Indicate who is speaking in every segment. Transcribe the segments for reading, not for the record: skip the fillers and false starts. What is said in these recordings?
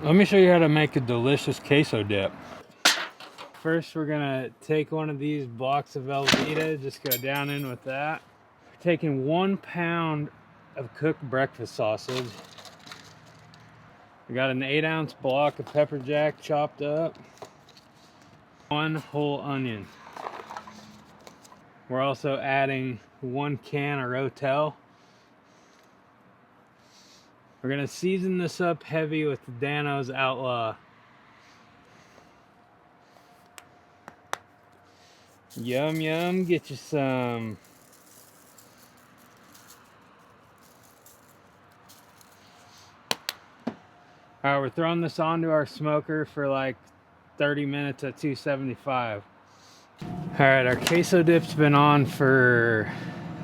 Speaker 1: Let me show you how to make a delicious queso dip. First, we're gonna take one of these blocks of Velveeta, just go down in with that. We're taking 1 pound of cooked breakfast sausage. We got an 8-ounce block of pepper jack chopped up. 1 whole onion. We're also adding 1 can of Rotel. We're gonna season this up heavy with the Dano's Outlaw. Yum yum, get you some. Alright, we're throwing this onto our smoker for like 30 minutes at 275. Alright, our queso dip's been on for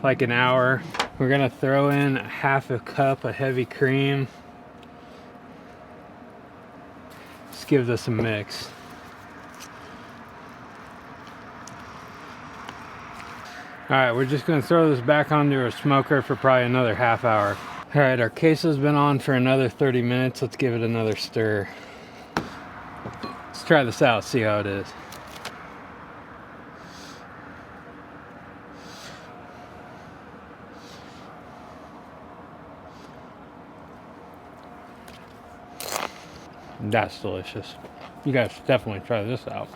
Speaker 1: like an hour. We're gonna throw in 1/2 cup of heavy cream. Just gives us a mix. Alright, we're just gonna throw this back onto our smoker for probably another ½ hour. Alright, our queso's been on for another 30 minutes. Let's give it another stir. Let's try this out, see how it is. That's delicious. You guys should definitely try this out.